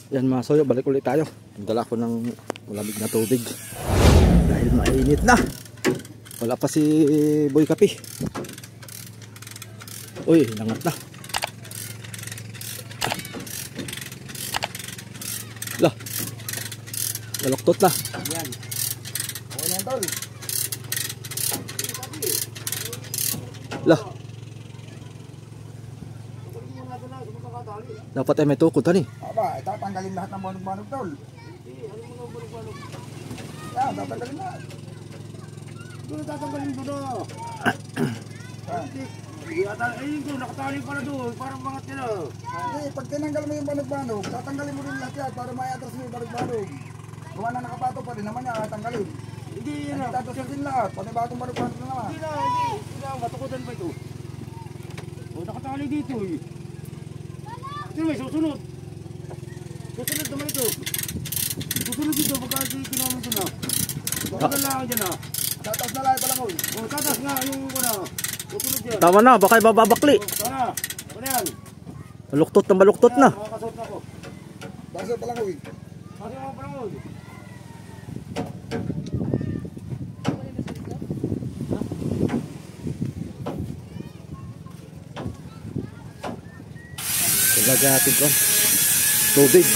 Yan mga soyo, balik ulit tayo. Dala ko ng malamig na tubig dahil mainit na. Wala pa si Boy Kapi. Uy, langat na. Lah, laloktot na. Yan. Okay na yan, tol. Lah, dapat ay may tukod tani. Aba, itatanggalin lahat ng banog-banog, tol. Yan, tatanggalin lahat. Doon tatanggalin ko na. Ayun ko, nakatali pala doon. Parang mga tila. Hindi, pag tinanggal mo yung banog-banog, tatanggalin mo rin lahat yan para may atras mo yung banog-banog. Gawa na nakapato pa rin naman niya, tatanggalin. Hindi yun na. Tatanggalin din lahat, pati batong banog-banog na naman. Hindi na, hindi. Hindi na, matukutan pa ito. O, nakatali dito eh. Sino may susunod? Susunod naman ito. Susunod dito, pagka kinaman ito na. Tagal lang dyan na. Tataas na lahat pala ko. O, tatas nga yung ko na. Susunod dyan. Tama na, baka ibababakli. O, sana. Ano yan? Baluktot na baluktot na. Makakasot na ko. Basta pala ko eh. Kasi mga panahon. Lagyan natin ko tubig.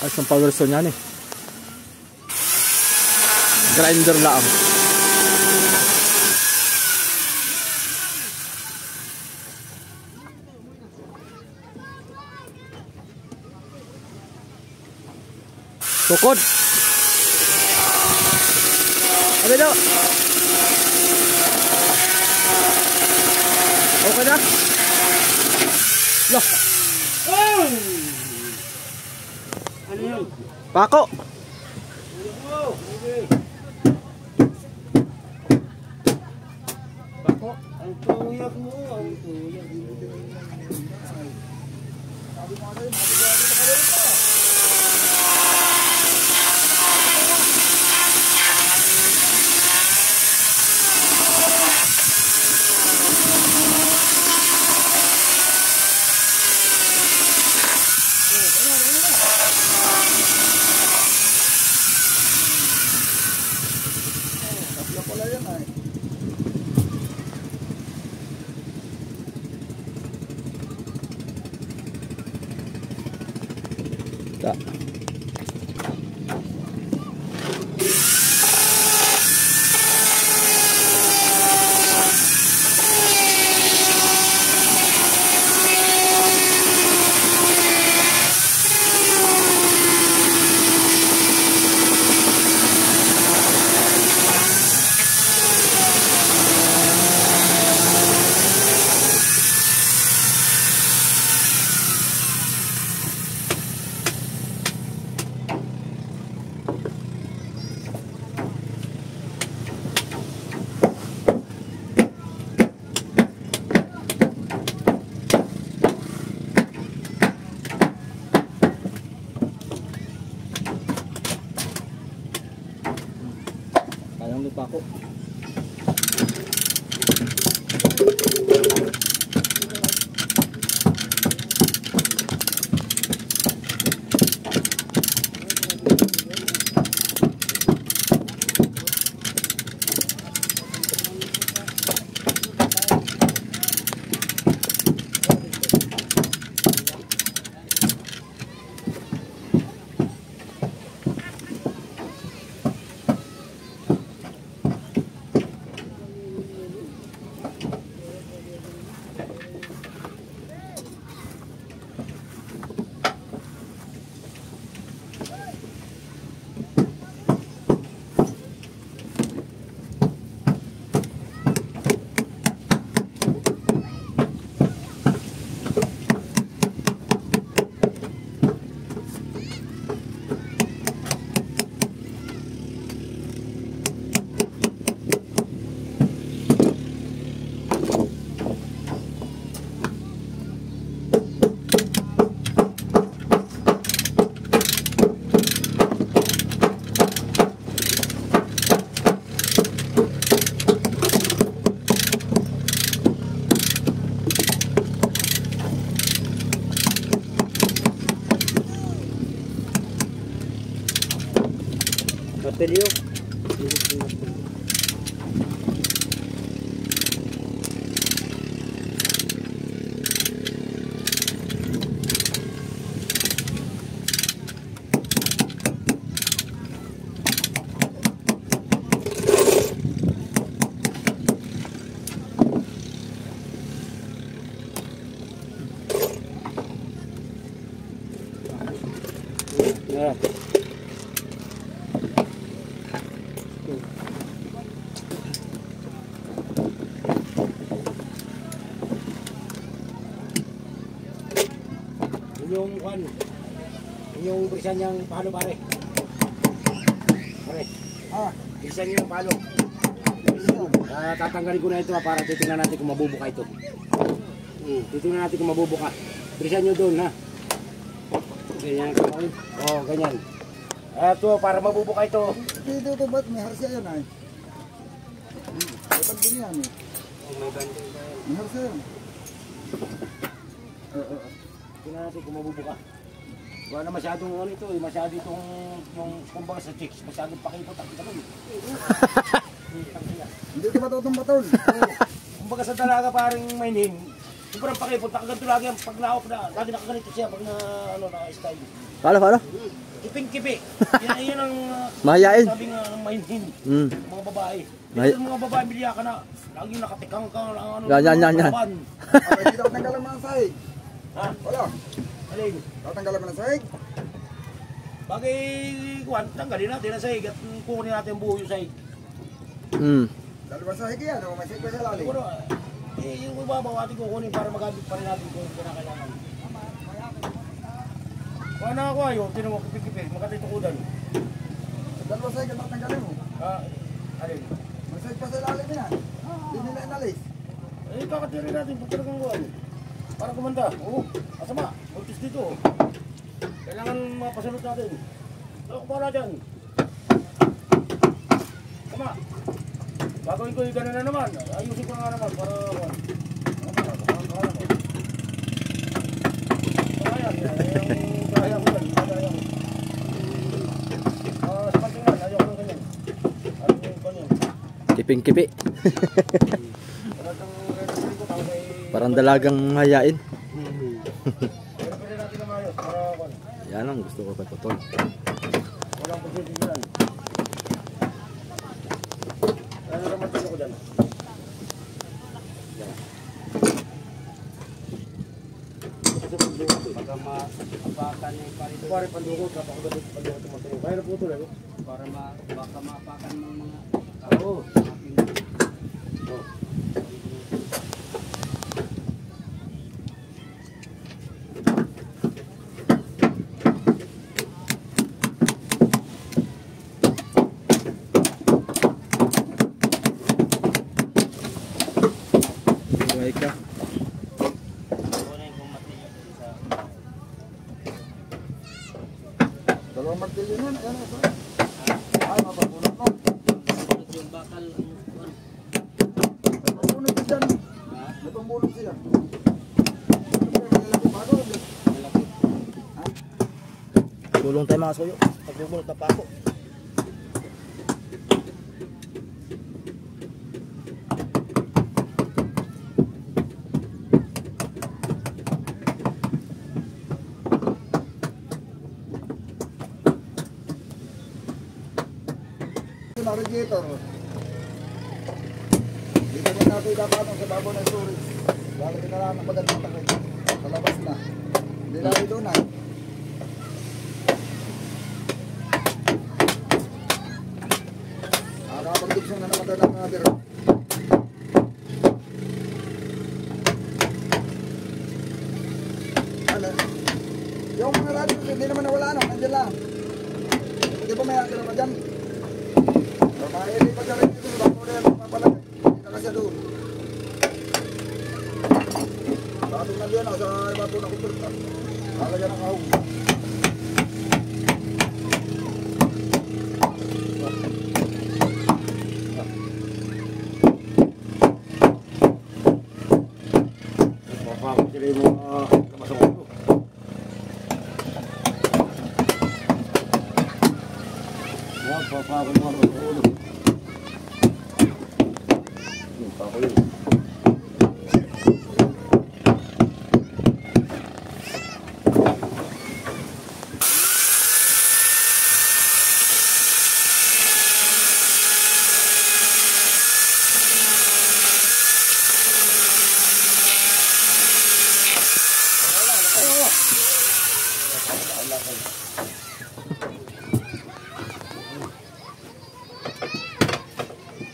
Ayos ang power saw niyan eh. Grinder lang. Tukod. Ano daw? Okay na? Loh. Oh! Ano yun? Pako. Bako? Ang tuyak mo, ang tuyak mo. Sabi mo kasi, matigatin na kalero pa. Pala yan ay. Ta. Martilyo. Yeah. Yung kwan, yung bilisan niyang palo pare. Pare, bilisan niyo yung palo. Tatanggalin ko na ito para titingnan natin kung mabubuka ito. Titingnan natin kung mabubuka. Bilisan niyo doon ha. Ganyan ko. Oh, ganyan. Ito para mabubuka ito. Dito ito ba't may harsiya yan ay? May banding yan eh. May banding ba yan? May harsiya yan. Tingnan natin kung mabubuka. Wala na masyadong ano ito eh. Masyado itong yung kumbaga sa chicks. Masyadong pakipot ang kita nun. Hindi ito batutong batol. Kumbaga sa dalaga paring mainin. Sobrang pakipot. Nakaganto lagi ang pag na-off na. Lagi nakaganito siya pag na ano na-style. Paano? Kiping-kipi. Yan ang Mahiyain. sabi nga mainin. Mga babae. May- Ito mga babae biliya ka na. Lagi nakatikang ka. Ano, Yan. laban. Hindi daw tanggalan mo ng sahig. Ha? Wala. Alin? Tatanggalan mo ng sahig. Bagay, kuwan, tanggalin natin ang sahig at kukunin natin ang buo yung sahig. Dalawang sahig yan. May sahig pa sa lalim. Siguro, yung ibabaw ating kukunin para magamit pa rin natin kung kinakailangan. Kuha na ako ayo, tinan mo, kipik-kipik, makatitukudan. Dalawang sahig ang tatanggalin mo. Alin? May sahig pa sa lalim yan. Hindi nila inalis. Kakatirin natin kung talagang kuhan. Para kumanda. Oo, asama. Ultis dito. Kailangan mapasunod natin. Ako para dyan. Sama. Gagawin ko yung gano'n na naman. Ayusin ko nga naman para kuhan. Kaya ko yan. Kaya ko. Sa pantingan, ayaw ko ng ganyan. Ayaw ko yung ganyan. Kiping-kipi. Parang dalagang mahiyain. Pero pwede natin na maayos para kuhan. Yan ang gusto ko kay Potol. Walang position dyan. Ano naman ito ko dyan? Baga maapakan yung parito Pare pandukot, napakagalit pandukot yung matulog. Kaya na po ito, lalo. para baka maapakan ng mga Oo. aking Buhay ka. kunin kung matilyo sa Dalawang martilyo yan. Ayan o. Ay, mapapulot mo. sunod yung bakal ang Mapapulot siya dyan. Natumbulot siya. malaki. Tulong tayo mga suyo. Pagbubulot na pa ako. Radiator. Dito na natin ikapatong sa babaw ng storage. Lalagyan na lang ng magandang takay. Sa labas na. Hindi lang doon ay. Nakapag-diksyon na naman ng mga biro. Ano? Yung mga radio, hindi naman nawala no. Nandiyan lang. Hindi ba may akin naman dyan? Mahili pa dyan rin dito, bako na yan mapapalagay. Hindi na kasi doon. Sa ating nandiyan sa iba po na kumpirta. Lalagyan ng kahong. Mapapakot sila yung mga kamasang ulo. Papako yung mga ulo. Papako yun.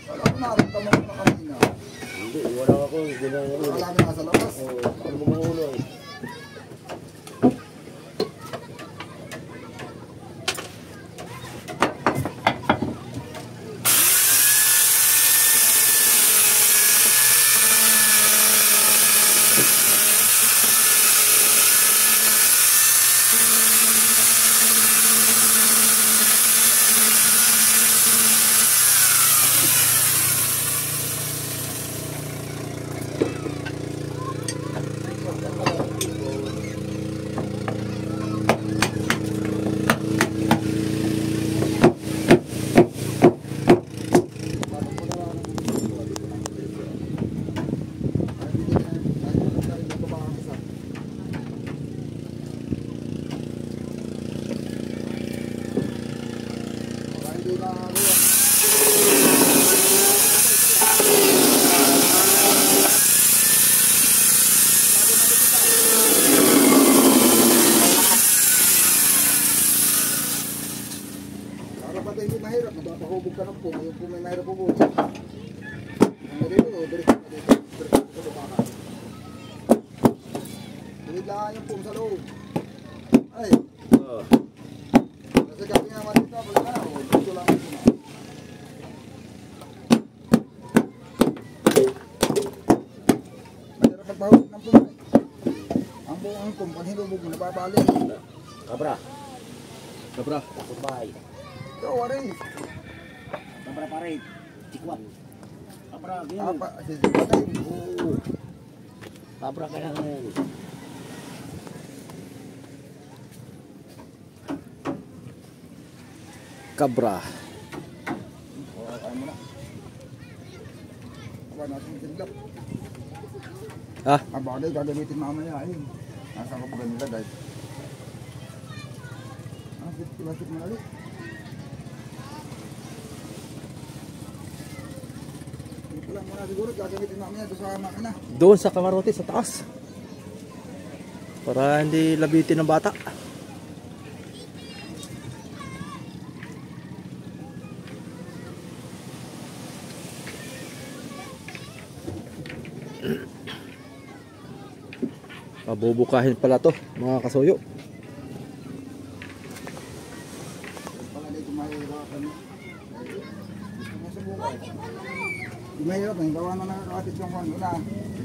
Wala ko naramdaman ko na kanina. Hindi, wala ako. Hindi na yung ulo. Wala na nasa labas. Ano mo mga ulo eh. Para pati hindi mahirap, mapapahubog ka ng po. Yung po may mahirap hubog. Ang dito, diretso ka dito. Diretso ka baka. Tuwid lang yung po sa loob. Ay, kasi kami naman dito, wala na. Dito lang yung po na. Mahirap magpahubog ng po. Ang buong po, pag hinubog mo, napapalik. Kabra. Kabra. Kapitbahay. Ito, warin. Kabra pare. Tikwan. Kabra, ganyan. Apa, patay. Oo. Kabra kaya ngayon. Kabra. Kaya mo na. Aba, natin sinlap. Ah, Bagay, gagamitin mamaya eh. Nasa ko pa ganila guys. Plastic mo ulit. Ito lang muna siguro, gagamitin mamaya doon sa makina. doon sa kamarote sa taas. Para hindi labitin ng bata. Pabubukahin pala to, mga kasuyo. Pala dito mahirapan. Nasubukan. Di mahirap na, gawa na nakakatid yung kwan una.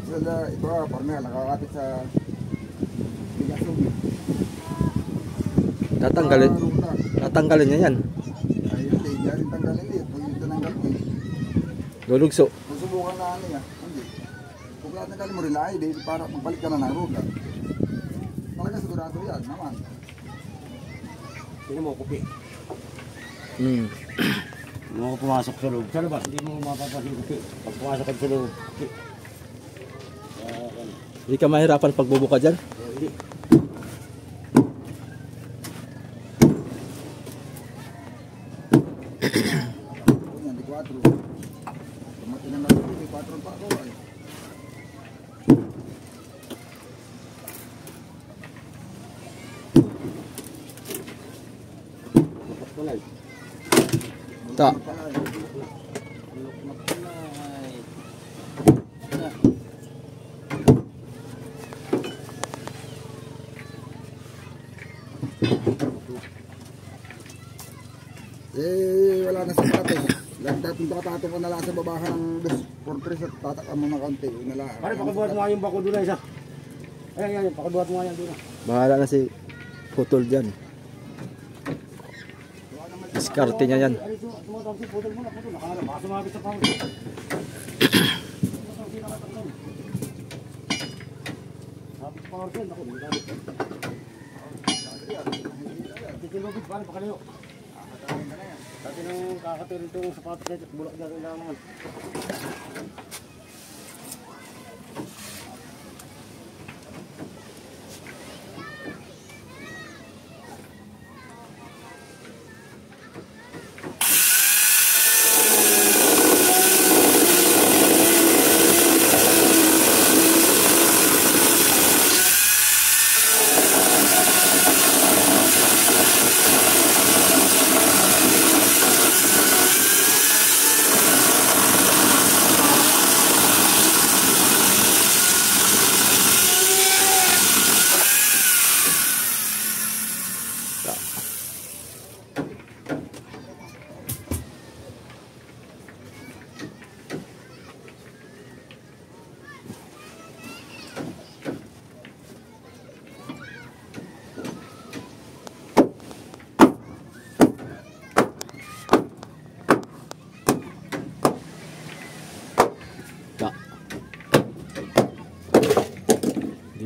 Ito parang nakakatid sa bigasog. Tatanggalin niya yan. Ay, hindi rin tanggalin eh. Pag ito tanggalin eh. Lulugso. Nasubukan na ano yan. Hindi. Kung tanggalin mo rin ay, para magbalik ka na ng ruga. Talaga sigurado yan naman. Tingnan mo, kupi. Hmm. Hindi mo pumasok sa loob. Sa labas, hindi mo mapapasok yung kupi. Pag pumasok ka sa loob, kupi. Hindi ka mahirapan pagbubuka dyan. Hindi. Yan, di 4. Tumating na lang di 4 pa ako ay. Walay. Ta. Eh, wala na sa pato. Lang dating patato ko na lang sa babahan ng bus fortress at tatakam mo ng kaunti. Yun na lang. Pare, pakibuhat mo nga yung bako doon na isa. Ayan, pakibuhat mo nga yan doon na. Bahala na si Putol dyan. Diskarte niya yan. Ay, tumatawag si putol mo na, putol. Nakaharap, baka sumabit sa pangit. Sabi sa pangit yan, ako, hindi gamit. Titilubit, pare, pakalayo. Dati nung kakatirin itong sapatos na ito, bulak dyan lang naman.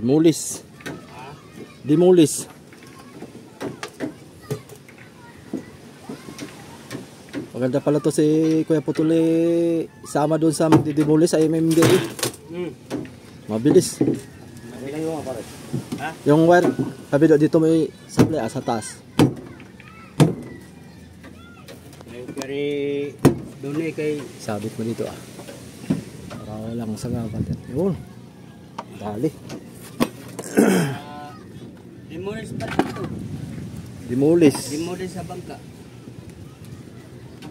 Dimulis. Dimulis. Maganda pala to si Kuya Putuli. Sama doon sa magdidimulis ay MMDA. Mabilis. Ilang yung pare? Ha? Yung wire, sabi dito may supply sa taas. Kaya doon kay Sabit mo dito para walang sangapan. Yun. Dali. Demolis pa dito. Dimulis. Demolis sa bangka.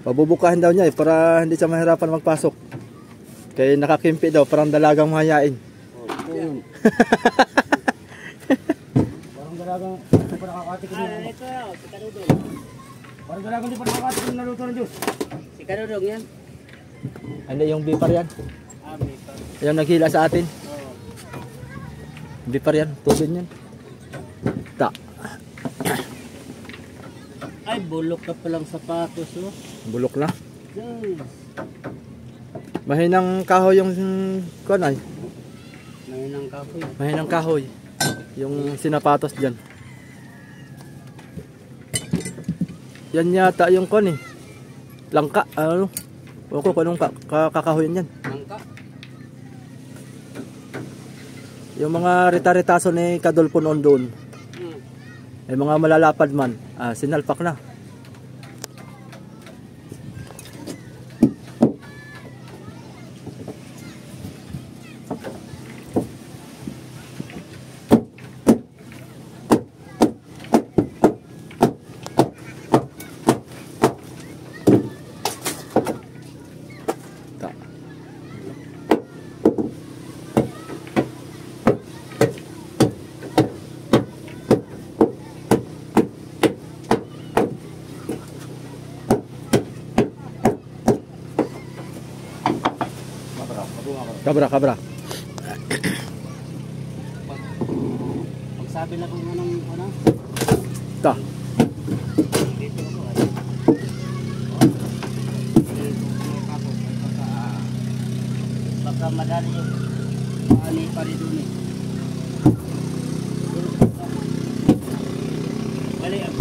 Pabubukahin daw niya para hindi siya mahirapan magpasok. Kaya nakakimpi daw, parang dalagang mahayain. Yun. Parang dalagang hindi pa nakakatikin na. Ito si Karudong. Parang dalagang hindi pa nakakatikin na luto ng Diyos. Si Karudong yan. Hindi yung bipar yan. May pa. Yung naghila sa atin. Oo. Bipar yan, tubig yan. Ta. Ay, bulok ka palang sapatos, oh. Bulok na. Yes. Mahinang kahoy yung kunay. Mahinang kahoy. Mahinang kahoy. Yung sinapatos dyan. Yan yata yung kun eh. Langka. Ano? Huwag ko kung anong kakahoyan yan. Langka. Yung mga rita-ritaso ni Kadolpo noon doon. Ay mga malalapad man. Sinalpak na. Ta. Kabra. Pagsabi na kung anong ano. Ta. Dito ako ay. Baka madali yung ani pa rin doon eh. Bali ako.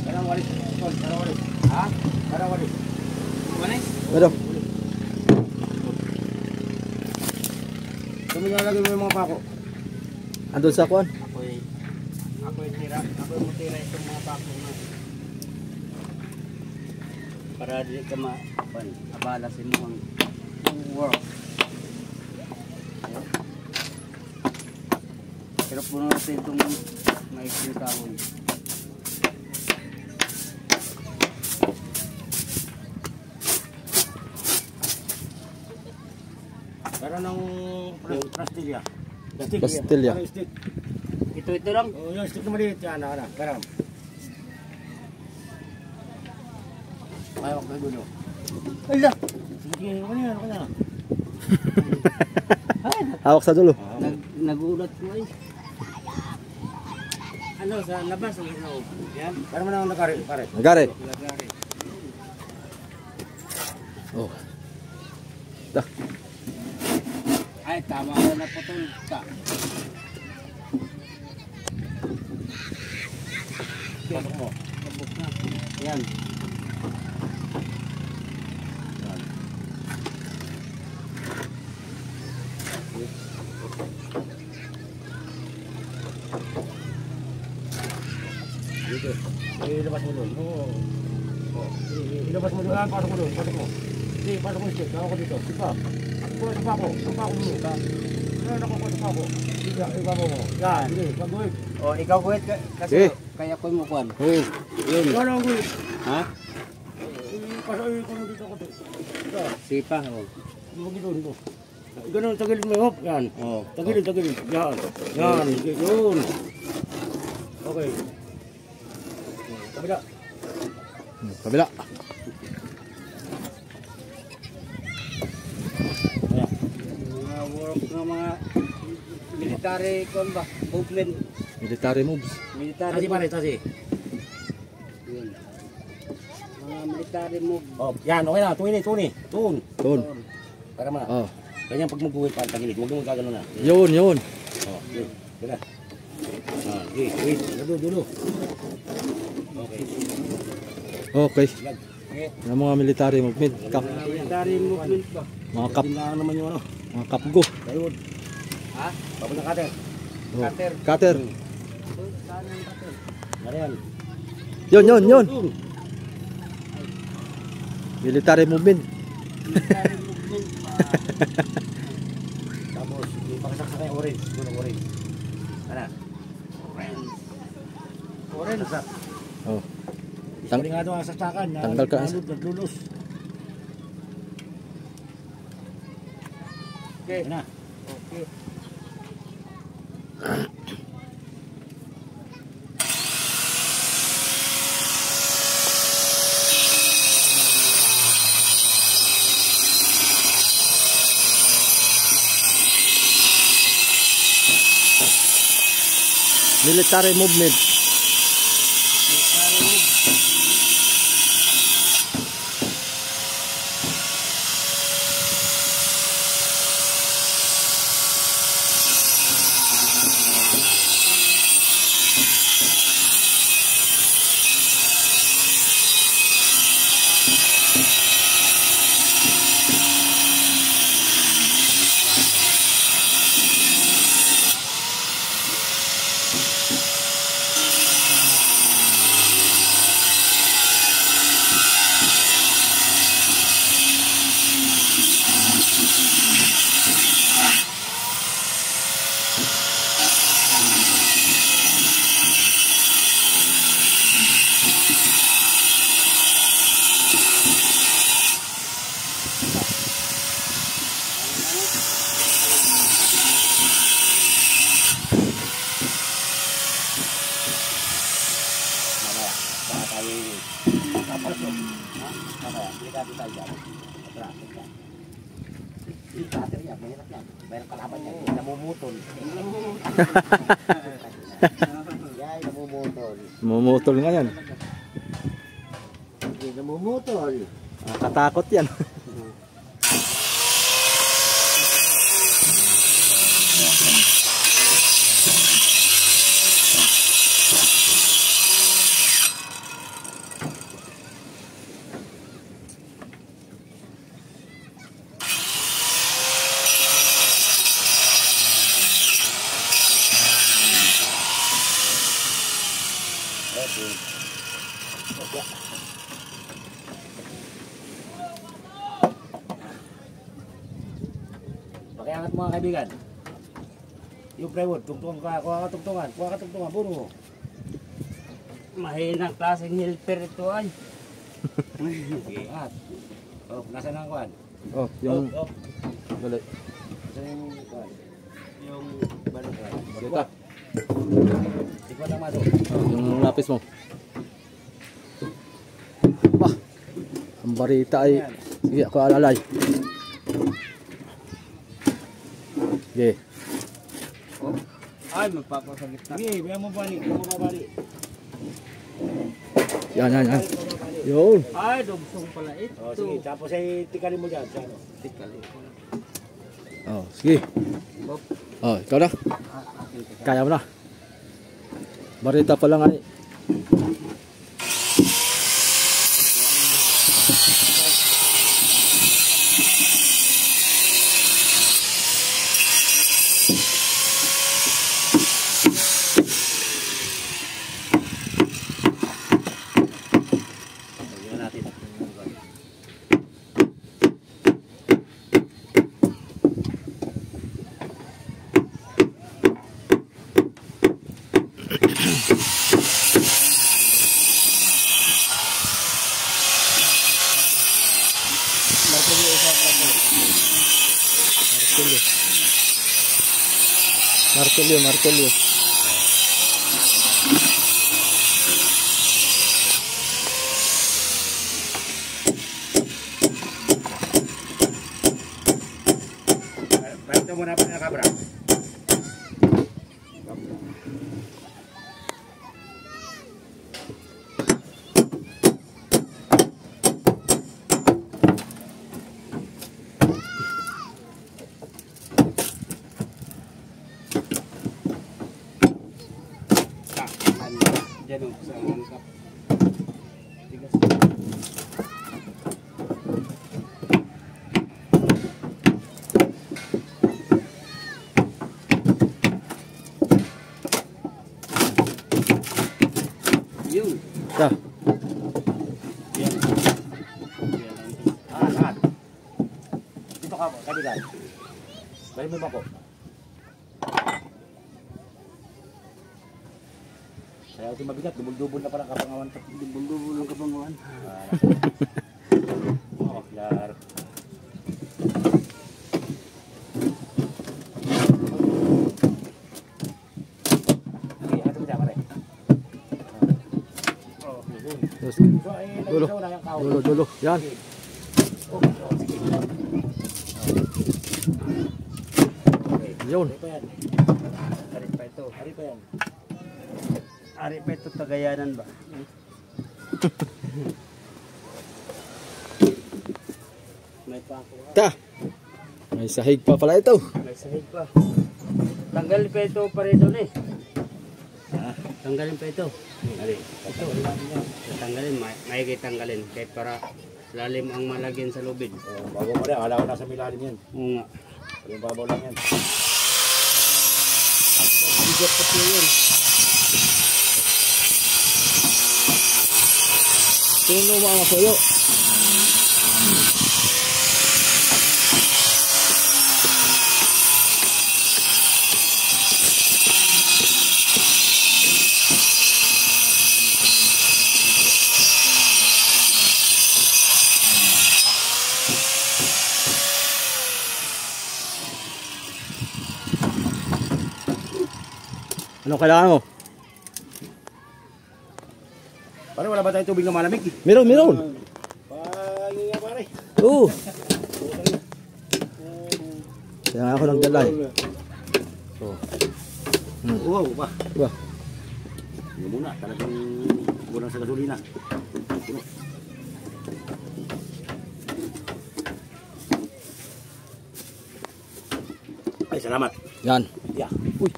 Parang walis. Parang walis. Ha? Parang walis. Manis? Ano? Kung nilalagay mo yung mga pako. Andun sa kuan. Ako'y mutira itong mga pako na. Para di ka abala si mo ang world. Pero puno natin itong maikling kahon. Pero ng Castilla. Castilla. Parang stick. Ito lang. Oh, yung stick na maliit yan. Parang. Ayaw ko gulo. Ala! Sige, ano yan? Hawak sa dulo. Nagulat ko eh. Ano, sa labas ang loob. Yan. Parang man ang nakari, pare. Nagari. Lagari. Oh. Ta. Ay, tama na naputol ka. Pasok mo. Pasok na. Yan. Dito. Ilabas mo doon. Oo. Ilabas mo doon. Pasok mo doon. Pasok mo. Sige, pasok mo straight. Ako dito. Sipa. Sipa ko. Sipa ko muna. Ano ako sipa ko. Sige, iba mo. Yan. Sige, pag-uwit. O, ikaw guhit kasi Eh. kaya ko mo kuhan. Oo. Yun. Ano ang guwit? Ha? Pasok ko mo dito. Ito. Sipa. O. Dito. Ganun, tagilid mo. Hop. Yan. Tagilid. Yan. Yan. Yun. Okay. Kabila. Kabila. Mga work ng mga military kuhan ba? Movement. Military moves. Military. Tasi pare, tasi. Yun. Mga military move. Oh, yan, okay na. Tuni. Tun. Doon. Para mo na. Oh. Ganyan pag magbuwit pa, tagilid. Huwag mo gagano na. Yun. Oh, yun. Tira. Ah, wait. Dulo. Okay. Okay. Lag. Okay. Yung mga military movement. Kap. Mga military movement ba? Mga kap. Tindahan naman yung ano. Mga kapgo. Plywood. Ha? Papunta cutter. Oh. Cutter. Cutter. Saan ang cutter? Ano yan? Yun. Tun. Military movement. Military movement ba? Tapos, ipakasaksak yung orange. Siguro orange. Ano? Orange. Saksak. Oh. Isipin nga doon ang saksakan. Tanggal ka. Naglulos. Okay. Yan na. Okay. Military movement. Military move. Mamaya. Baka tayo kapalsok. Ha? Mamaya. Delikado tayo dyan. Traffic ka. Yung cutter yan. Mahirap yan. Mayroong kalaban yan. Namumutol. Yan. Namumutol. Mumutol nga yan. Namumutol. Nakakatakot yan. Okay. Pakiangat mga kaibigan. Yung plywood, tungtungan ka, kuha ka tungtungan, puro mo. Mahinang klaseng helper ito ay. Sige, angat. Oh, nasaan ang kuhan? Oh, yung Oh, dali. nasaan yung kuhan? Yung balik. Dito. Sikot ang maso. Oh, yung lapis mo. Bah. Ang barita ay sige ako alalay. Sige. Ay, magpapasagit na. Sige, bayan mo balik, bayan mo babalik. Yan. Yun. Ay, dugsong pala ito. Oh, sige, tapos ay tikalin mo dyan, sa ano? Tikali. Oh, sige. Oh, ikaw na. Kaya mo na. Barita pa lang ay. Martelyo. Pwede mo na pa na kabra. Diyan o, sa mga kap. Tigas. Yun. Ta. Yan. Saan? Dito ka po, kabilan. Balik mo ba po? Kaya ito mabigat, dubol-dubol na parang kapangawan. Dubol-dubol ng kapangawan. Oh, claro. Okay, ato mo dyan, pare. Yes. So, ay, Dulo. nagsaw na yung kahoy. Dulo. Yan. Sige. Okay. Yun. Ari pa yan. Ari pa ito. Ari pa yan. Ari pa ito Tagayanan ba? May pako. Ta. May sahig pa pala ito. May sahig pa. Tanggalin pa ito pa rin doon eh. Tanggalin pa ito. Ari, ito. Tanggalin, may tanggalin. Kahit para lalim ang malagyan sa lubid. Bago mo rin, akala ko nasa milalim yan. Oo nga. Yung babaw lang yan. Bigat pa siya yun. Tuno mo ang suyo. Ano kailangan mo? Pare, wala ba tayong tubig na malamig? Meron. Pagin nga pare. Oo. Kaya nga ako nagdala eh. Oh. Wow, ba? Diba? Yung muna, talagang kulang sa gasolina. Ay, salamat. Yan. Yeah. Uy.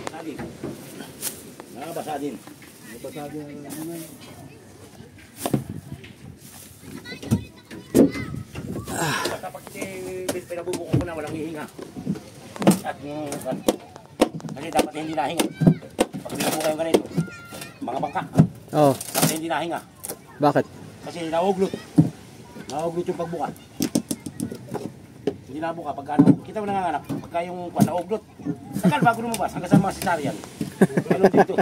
Sadin. Nakabasa din. Nakabasa din. Basta pag pinabubuko ko na, walang hihinga. At kasi dapat hindi nahinga. Pag pinabuko yung ganito, mga bangka, Oh, dapat hindi nahinga. bakit? Kasi nauuglot. Nauuglot yung pagbuka. Hindi nabuka. Pagka kita mo nanganganak, pagka yung nauuglot, tagal bago lumabas hanggang sa mga cesarean. Ano dito?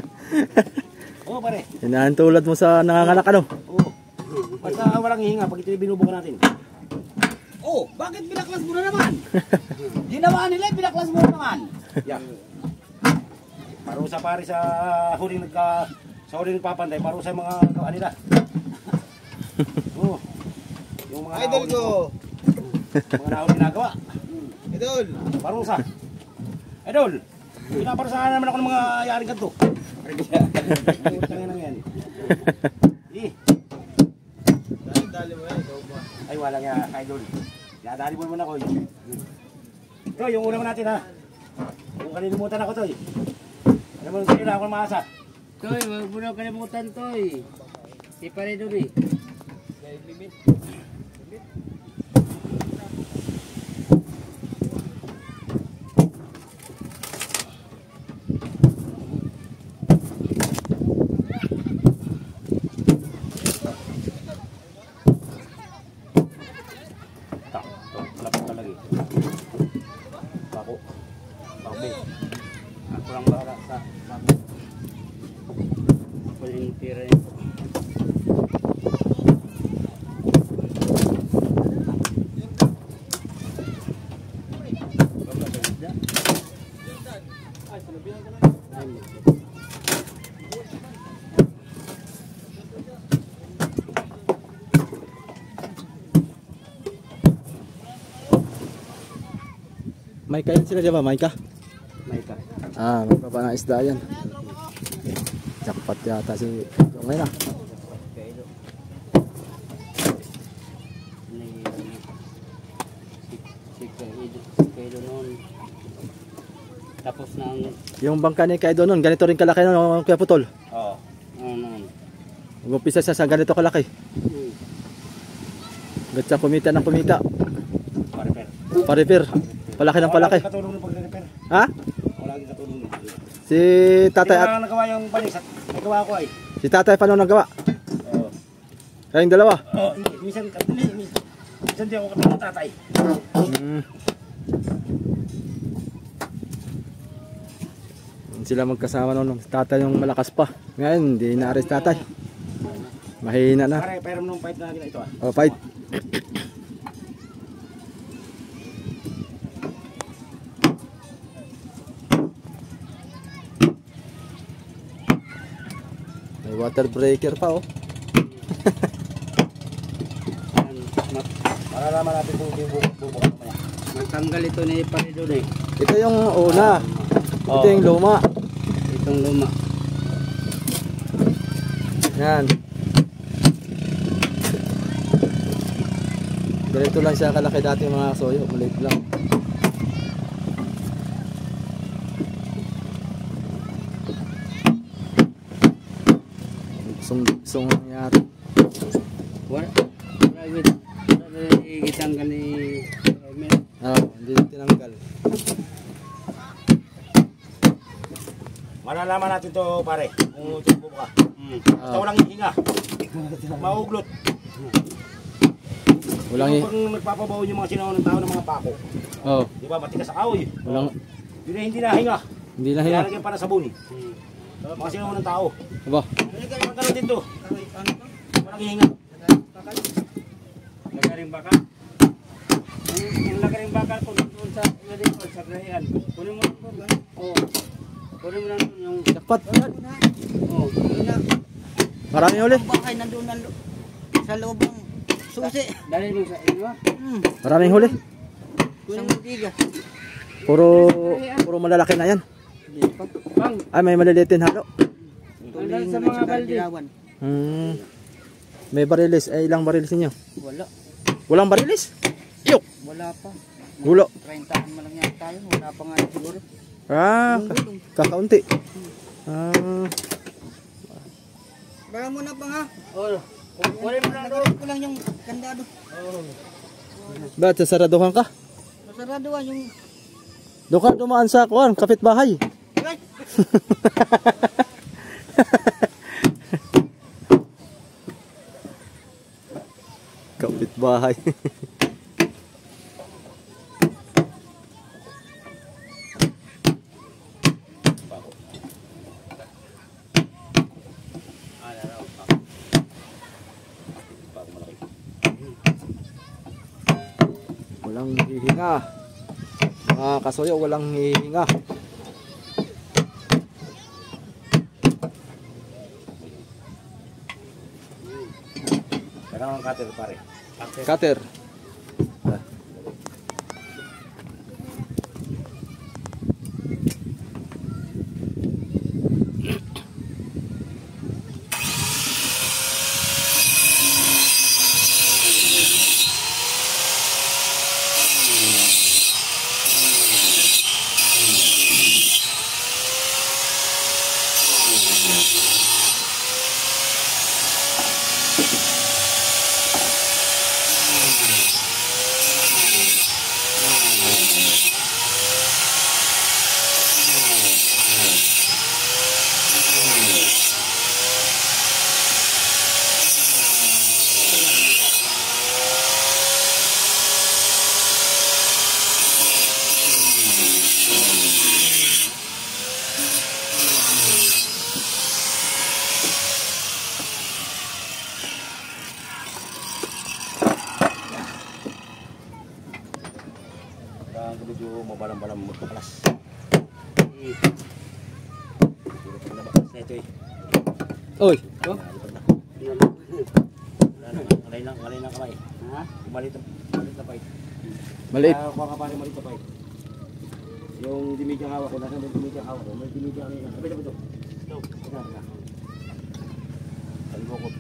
Oo pare. Hinahantulad mo sa nanganganak ano? Oo. Basta walang hihinga pag ito yung binubuka natin. Oh, bakit binaklas mo na naman? Ginawa nila, binaklas mo na naman. Yeah. Parusa pare sa huling nagpapantay, parusa yung mga gawa nila. Oo. Yung mga Idol ko. Mga naon ginagawa. Idol. Parusa. Idol. Pinaparusahan naman ako ng mga yaring kanto. Putangin lang yan. Dali mo yan. Ikaw ba? Ay, wala nga, idol. Nadali mo naman ako. Toy, yung una mo natin ha. Kung kalilimutan ako, Toy. Alam mo, hindi na ako maasa. Toy, wag mo na kalimutan, Toy. Si pare doon eh. Malapit ka lagi. Bako. Bako, be. Ako lang bahala sa bago. Ako yung tira niya. Maika yan sila, di ba? Maika? May ka. Ah, may baba na isda yan. Jackpot yata si yung ngayon ah. Kaido. Si Kaido noon. Tapos na ang Yung bangka ni Kaido nun, ganito rin kalaki nun, Kuya Putol. Oo. noon. Umpisa siya sa ganito kalaki. Gatsa kumita ng kumita. Pa-repair. Pa-repair. Palaki ng palaki. Wala katulong ng pag-repair. Ha? Wala din katulong. Si tatay at Hindi nagawa yung balik. Nagawa ko ay. si tatay paano nagawa? Oo. Kayong dalawa. Oo, minsan di ako katulong tatay. Sila magkasama noon. Tatay yung malakas pa. Ngayon, hindi na-arrest tatay. Mahina na. Pare, pero nung fight na ito ah. Oh, fight. May water breaker pa oh. Para naman natin bubuk mamaya. Magtanggal ito ni pare doon eh. Ito yung una. Oh. Ito yung luma. Itong luma. Yan. Ganito lang siya kalaki dati mga soyo. Maliit lang. Sung nangyari. Wala itanggal ni Emil. Hindi tinanggal. Malalaman natin to pare. Kung tubo ka. Basta walang hihinga. Mauglot. Walang Yung pag nagpapabaw yung mga sinaw ng tao ng mga pako. Oh, Di ba matigas sa kahoy. walang Hindi na hinga. hindi na hiya. Lalagyan pa ng sabon. Mga sinaw ng tao. Aba, Magkaroon din to. Walang hihinga. Lagaring baka. Yung lagaring baka kung doon sa iladikon sa grahian. Kunin mo lang doon. Oo. Kunin mo lang doon yung jackpot. oo. Marami huli. Bakay nandun sa loob ng susi. Dali mo sa iyo. Maraming huli. Isang biga. Puro malalaki na yan. Bang, Ay, may malilitin halo. hanggang sa mga balde. May barilis. Eh, ilang barilis niyo? Wala. Walang barilis? Yok! Wala pa. Gulo. 30 man lang yan tayo. Wala pa nga siguro. Ah, kakaunti. Baka muna pa nga. Oo. Kunin mo lang doon. Nagalit ko lang yung kandado. Ba't sasaraduhan ka? Masarado ah yung... Doon ka dumaan sa kuwan, kapitbahay. Ay! Kapitbahay. Walang hihinga. Mga kasoyo, walang hihinga. Kailangan cutter pare. Cutter. medyo mabalang-balang magpakalas. Pero pag nabakas na ito eh. Oy, Nalipad na. Wala na, alay na kamay. Ha? Malit na bite. maliit. Kuha ka pare malit na bite. Yung dimidyang hawak ko, nasa may dimidyang hawak ko. May dimidyang hawak ko. Sabi ito. Ito. Talbokot.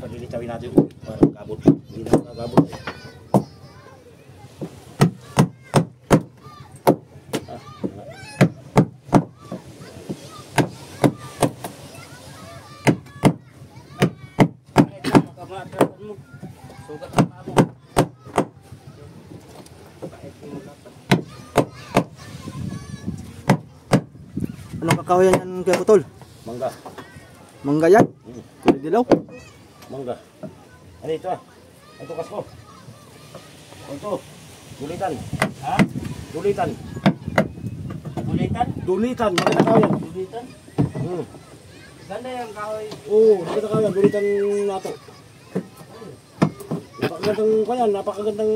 Palilitawin natin yung parang kabot. Hindi na nakagabot eh. Sugat ang paa mo. Anong kakawayan yan kaya Putol? Mangga. Mangga yan? Kulay dilaw? Mangga. Ano ito ah? Ito kasko. Ito. Dulitan. Ha? Dulitan. Ulitan? Dulitan. Makita ka yan. Ulitan? Ganda yung kahoy. Oo, makita ka yan. Dulitan nato. Napakagandang kaya. Napakagandang...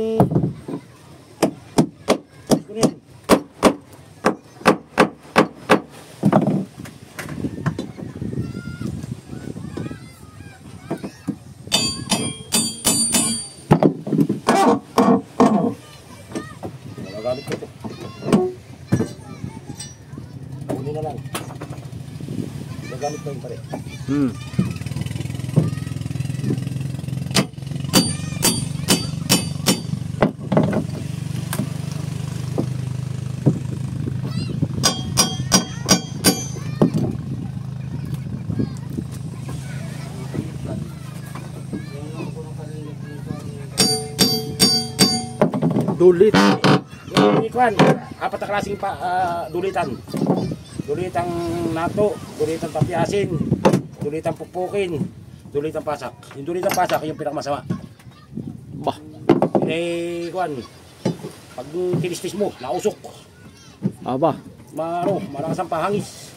Kunin. Magagamit ko ito. Kunin na lang. Magagamit ko yun pare. Hmm. Dulit. Yung ikuan, apat na klaseng dulitan. Dulitang nato, dulitang tapiasin, dulitang pupukin, dulitang pasak. Yung dulitang pasak yung pinakamasama. Bah. Yun ay ikuan, pag tinistis mo, nausok. Aba. Malakas ang pahangis.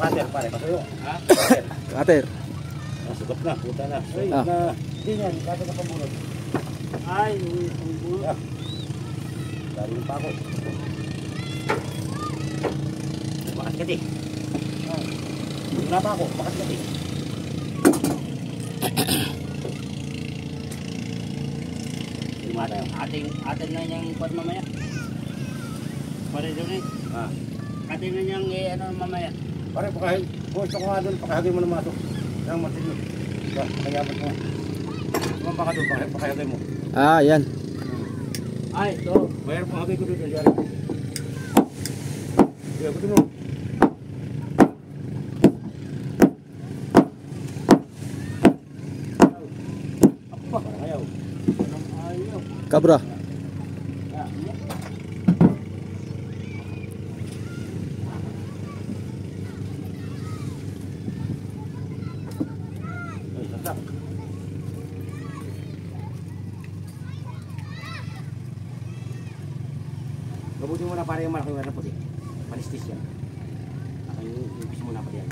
Cutter, pare, patuyo. Ha? Cutter. Cutter. Sugap na, puta na. Ay, Ah. na, di yan, cutter na pambunod. Ay, yung bulo. Ah. Dari pa ako. Bakas ka di. Wala pa ako, bakas ka di. Atin na niyang ikot mamaya. Pare doon eh. Ah. Atin na niyang ano mamaya. Pare, gusto ko nga doon, pakahagay mo ng mato. Yang matino. Kayaman mo. Sumamba ka doon, pakahagay mo. Ah, yan. Ay, ito. Mayroon pakahagay ko doon, yari. Kaya, buti mo. Parang ayaw. Ayaw. Kabra. Ay, sasak. Mabuti mo na pare yung malaking na puti. Palistis yan. Yung piso mo na pati yan.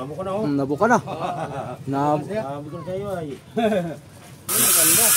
nabo ka na oh. Nabuka na. Sabi ko na sa'yo ay. Ang ganda.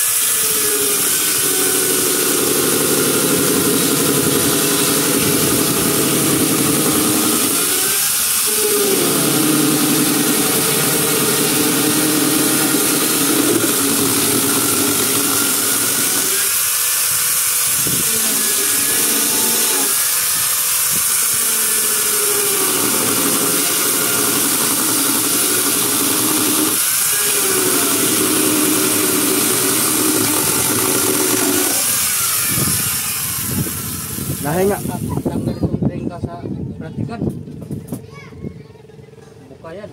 Nahinga. Tanggal itong drengka sa praktikan. Bukayan.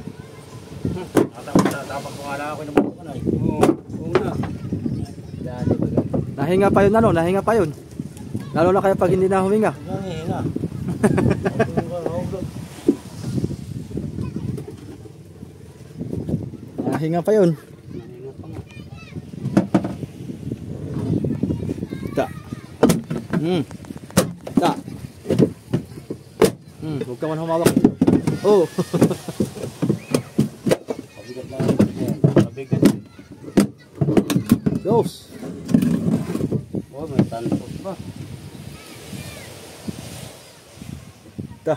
Tapak ko nga lang ako ng mga kanay. Oo na. Dali ba? Nahinga pa yun ano, nahinga pa yun. Lalo na kaya pag hindi na huminga. Nangihinga. Nahinga pa yun. Nahinga pa nga. Ta. Ta. Huwag ka man humawak. Oh. Pabigat lang. Pabigat. Dos. Oh, may tantos ba? Ta.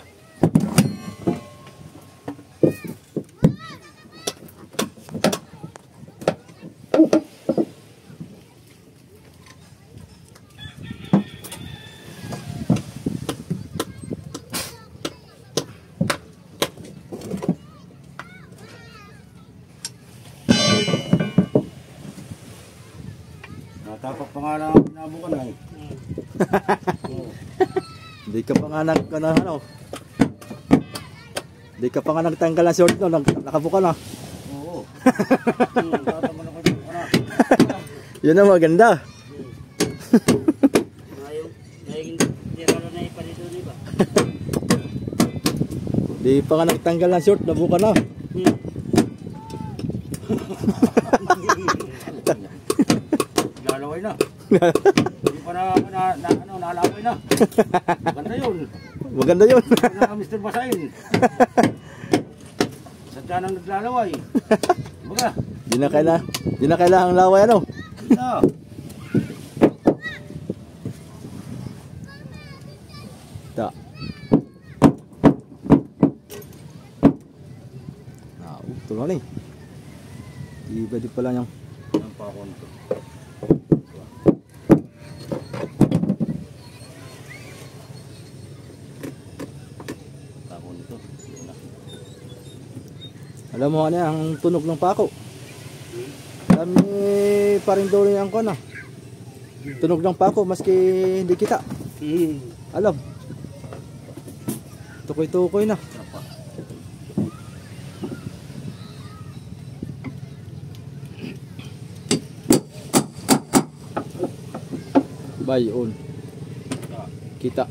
Natapak pa nga lang ako pinabo ka na eh. Hindi ka pa nga ano. Hindi ka pa nga nagtanggal ng short no, nakabuka na. Oo. Tataman ako dito ka na. Yun ang maganda. Ngayon, tiralo na ipalito na iba. Hindi pa nga nagtanggal ng short, nabuka na. Lalaway na. Hindi pa nalaway na. Maganda yun. Maganda yun. Hindi na Mr. Basain. Sadya nang naglalaway. Baga. Di na kailangang laway ano. Hindi na. Ta. Ito na rin. Iba di pala niyang. Ang pakon to. Pakon ito. Alam mo ano ang tunog ng pako. Kami pa rin daw rin ang kona. Tunog ng pako maski hindi kita. Alam. Tukoy-tukoy na. Bayon. Kita.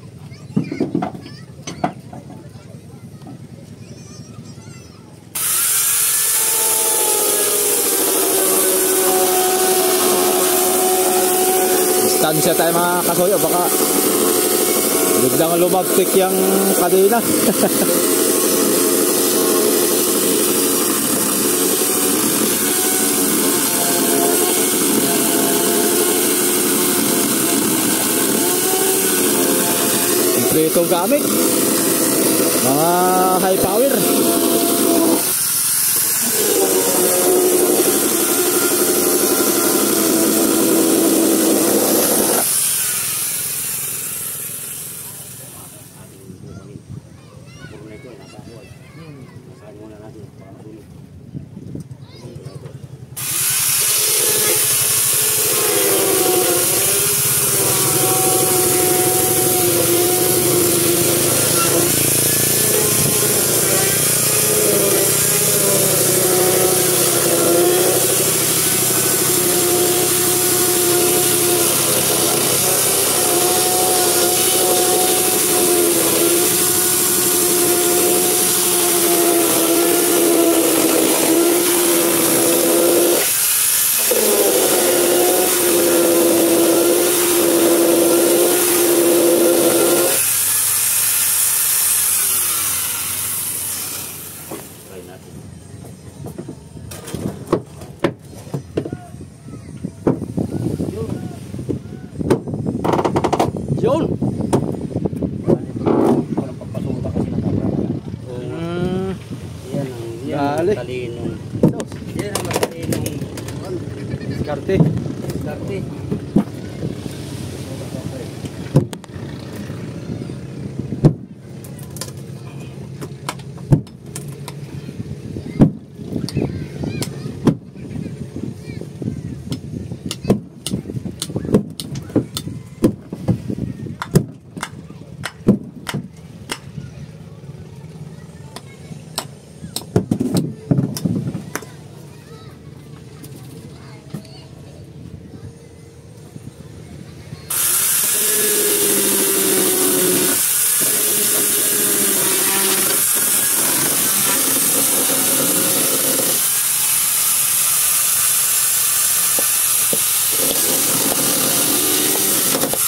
Distansya tayo mga kasoyo, baka biglang lumagpik yung kadena. Ito gamit mga high power. Yun! Parang pagpasuta kasi nakakala. Yan Dali. ang talinong. Sos. Yan ang matalinong. Diskarte. Diskarte.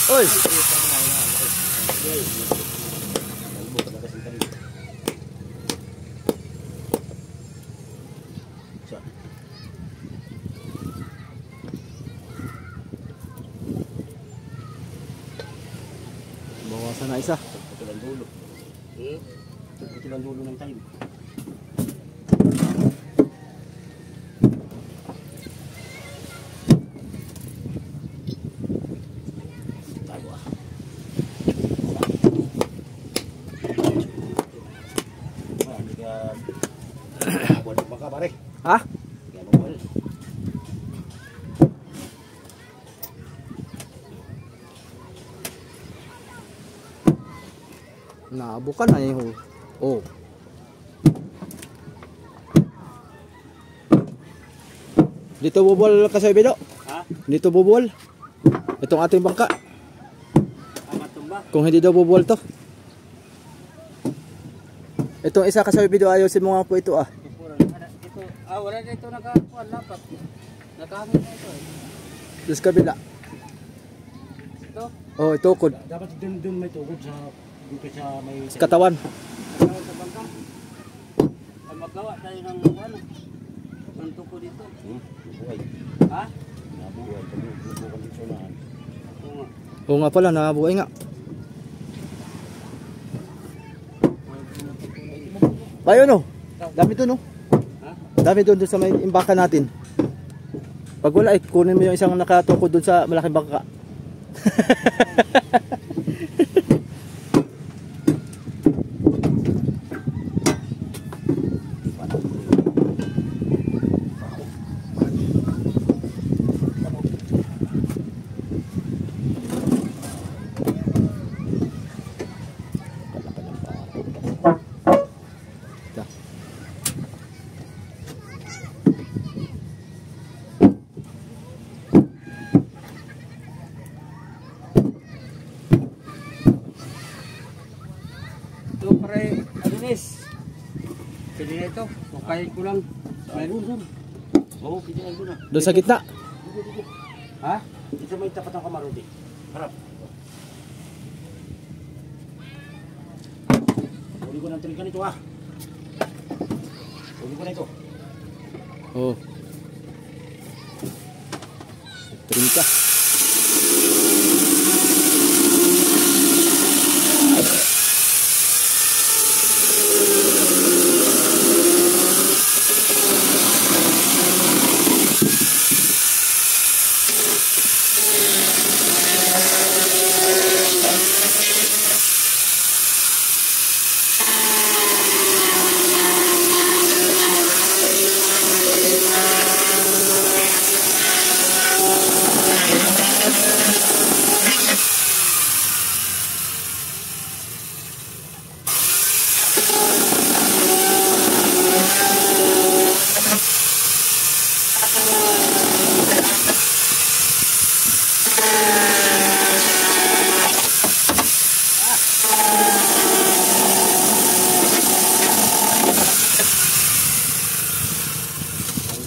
Oy! Bawasan na isa. Ito lang dulo. Ito lang dulo ng time. Tago ah. Hindi ka... Buwan pa ka pare. Ha? Kaya mabuhal. Naabukan na yung... Oh. Dito bubol ka sa ibido? Ha? Dito bubol? Itong ating bangka. Ang matumba. Kung hindi daw bubol to. Itong isa ka sa ibido, ayusin mo nga po ito ah. Ito, wala na ito nakakuha. Lapat. Nakahangin na ito eh. Sa kabila. Ito. Oh, itukod. Dapat dun may tugod sa... Dito sa may... Sa katawan. Nagawa sa bangka. Ay magawa tayo ng ano. Ng tuko dito. Buhay. Ha? Nabuhay. Pag-ubukan dito na. Oo nga. Oo nga pala, nakabuhay nga. Bayo no? Dami doon no? Ha? Dami doon sa may imbaka natin. Pag wala, kunin mo yung isang nakatukod doon sa malaking bangka. Ito pare, Adonis. Pwede na ito. Makain ko lang. Mayroon doon. Oo, pwede lang doon ah. Doon sa gitna. Ha? Dito may tapat ng kamarodi. Harap. Uli ko ng triga nito ah. Uli ko na ito. Oh. Trinka.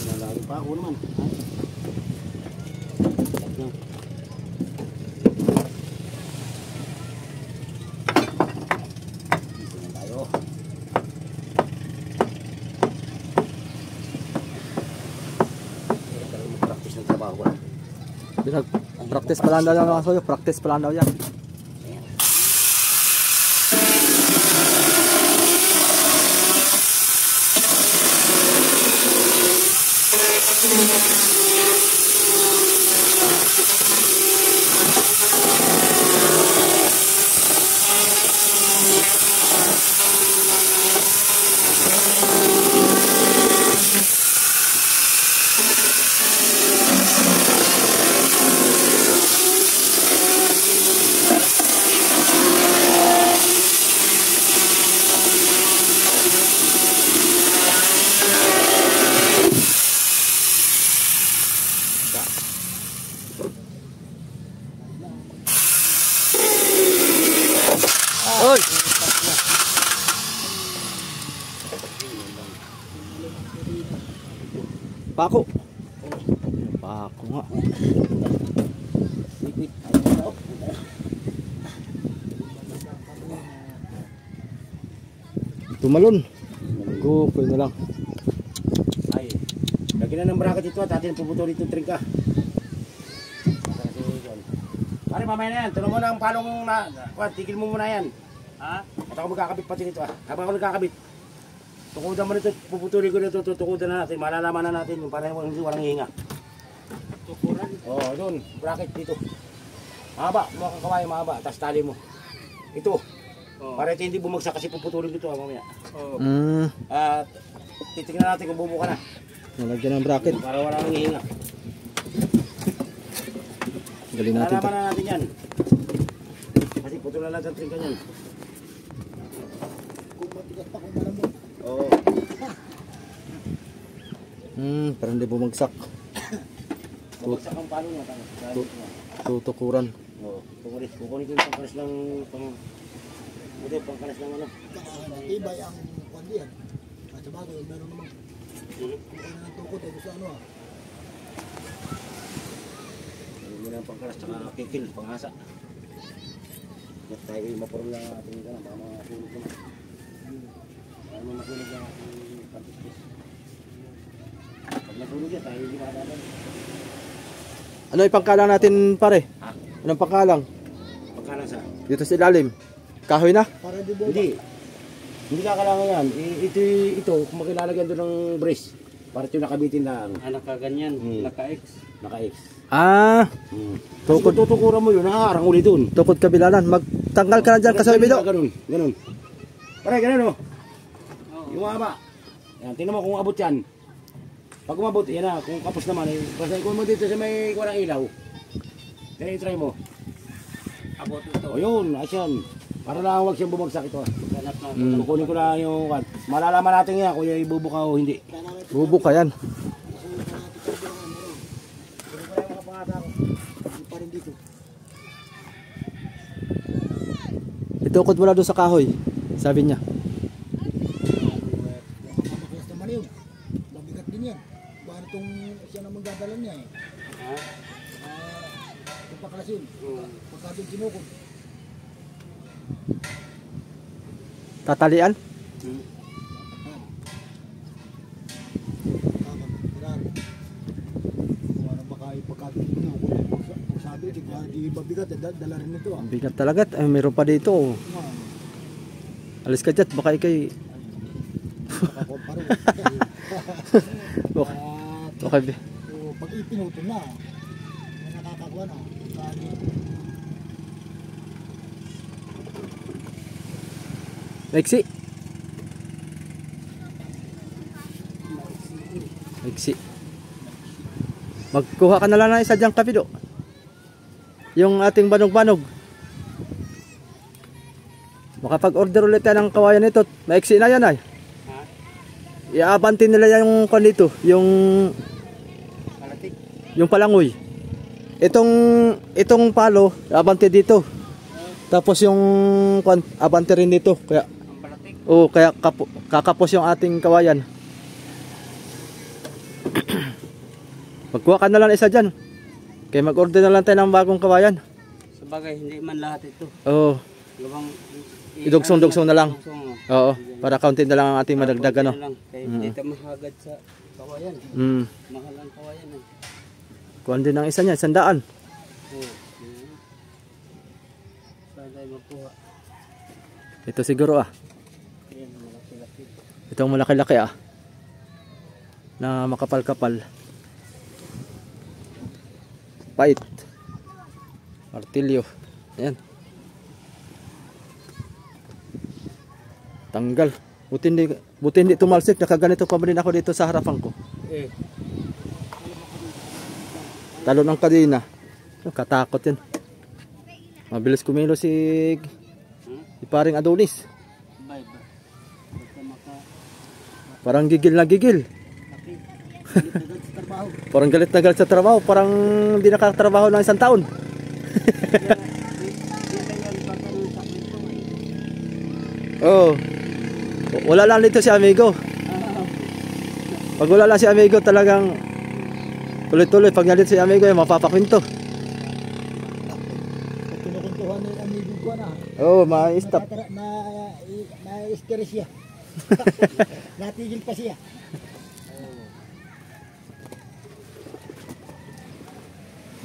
Nalalim pa ako naman. Dito na tayo. Pero mag-practice ng trabaho ko. Practice pa lang daw yan mga soyo. Practice pa lang daw yan. Ayan. Pako. Pako nga. Liquid. Tumalon. Go, pwede na lang. Ay. Lagyan na ng bracket ito at atin puputulin itong tringka. Pare, mamaya na yan. Tulong mo na ang palong na. Tigil mo muna yan. Ha? At ako magkakabit pati nito ah. Habang ako nagkakabit. Tukudan mo nito. Puputulin ko nito. Tukudan na natin. Malalaman na natin. Yung para hindi walang hihinga. Tukuran? Oo, doon. Bracket dito. Mahaba. Mga kakaway, mahaba. Tapos tali mo. Ito. Para ito hindi bumagsak kasi puputulin dito mamaya. At titignan natin kung bubuka na. Nalagyan ng bracket. Para wala nang hihinga. Galing natin to. Malalaman na natin yan. Kasi putol na lang ang tringka niyan. Kung matigas pa kung malamot. Oo. Parang hindi bumagsak. Bumagsak ang palo niya. Tutukuran. Oo. Kukunin ko yung pangkalas ng Buti, pangkalas ng ano. Matibay ang kundi yan. At sa bagay, meron naman. Kung ano ng tukod ay sa ano ah. Muna ang pangkalas tsaka kikil, panghasa. At tayo mapurong lang ating ito na. Baka masunog naman. Baka masunog lang ating pantispis. Pag nasunog yan, tayo hindi makadalan. Ano ipangkalang natin pare? Ha? Anong pangkalang? Pagkalang sa? Dito sa ilalim. Kahoy na? Para di buka. Hindi kakalangan yan. Ito, kung makilalagyan doon ng brace. Para ito nakabitin lang. Nakaganyan, naka-X. Naka-X. Tukod. Tutukuran mo yun, nakaharang uli doon. Tukod kabilanan. Magtanggal ka na dyan kasama bilo. Ganun. Pare, ganun o. Yung haba. Yan, tingnan mo kung abot yan. Pag umabot, yan na. Kung kapos naman, basta ikon mo dito sa may walang ilaw. Kaya i-try mo. Abot ito. O yun, asyan. Para lang huwag siyang bumagsak ito. Ganap na. Kukunin ko lang yung malalaman natin yan kung yung ibubuka o hindi. Bubuka yan. Pa rin dito. Itukod mo lang doon sa kahoy. Sabi niya. Matigas naman yun. Mabigat din yan. Baka itong siya naman gagalan niya eh. Yung paklasin. Pagkabing sinukod. Tatalian? Kung ano baka ipagkabing sinukod. Pag sabi, di mabigat. Dala rin ito ah. Bigat talaga. Ay, meron pa dito. Alis ka dyan. Baka ikay... Nakakomparo. Okay. So, pag ipinuto na, nakakakuha na. Maiksi. Maiksi. Magkuha ka na lang ng isa dyan kapido. Yung ating banog-banog. Makapag-order ulit yan ng kawayan nito. Maiksi na yan ay. Iaabante nila yung kwan dito. Yung palangoy. Itong palo, abante dito. Tapos yung kwan, abante rin dito. Kaya kaya kakapos yung ating kawayan. Magkuha ka na lang isa dyan. Kaya mag-order na lang tayo ng bagong kawayan. Sabagay, hindi man lahat ito. Oo. Idugsong-dugsong na lang. Oo. Para kaunti na lang ang ating madagdag ano. Kaya hindi ito mahagad sa kawayan. Mahal ang kawayan. Kuhan din ang isa niya, 100. Saan tayo magkuha? Ito siguro Itong malaki-laki na makapal-kapal. Pait. Martilyo. Ayan. Tanggal. Buti hindi tumalsik. Nakaganito pa rin ako dito sa harapan ko. Talo ng kadena. Katakot yan. Mabilis kumilo si paring Adonis. Parang gigil na gigil. Parang galit na galit sa trabaho. Parang hindi nakatrabaho ng 1 taon. Oh. Wala lang dito si Amigo. Pag wala lang si Amigo talagang Tuloy-tuloy, pag nalit si amigo yung mapapakwento. Kinukuntuhan ni amigo ko na. Oo, ma-stop. Na-stress siya. Natigil pa siya.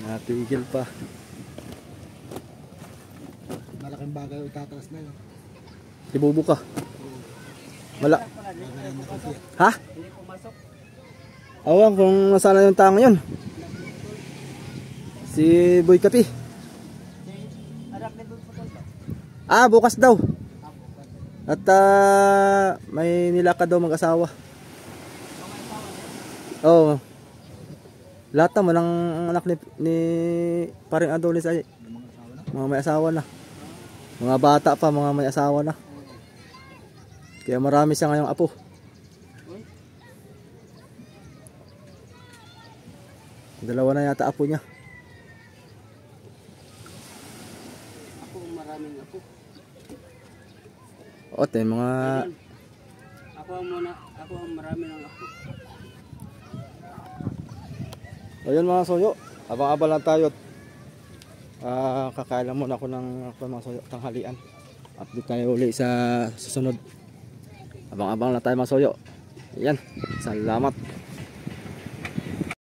Natigil pa. Malaking bagay yung itataas na yun. Ibubo ka. Wala. Ha? Hindi pumasok. Awan kung nasaan na yung tao ngayon. Si Boy Kapi. Anak ni Boy Putol ba? Ah, bukas daw. At may nilakad daw mag-asawa. Oo. Lahat naman ang anak ni paring Adonis ay mga may asawa na. Mga bata pa, mga may asawa na. Kaya marami siya ngayong apo. Dalawa na yata apo niya. Ako maraming ako. O, tayo mga... Ako ang muna, ako ang marami ng ako. Ayun mga soyo, abang-abang lang tayo. Kakain lang muna ako ng mga soyo, tanghalian. Update tayo uli sa susunod. Abang-abang lang tayo mga soyo. Ayan, salamat.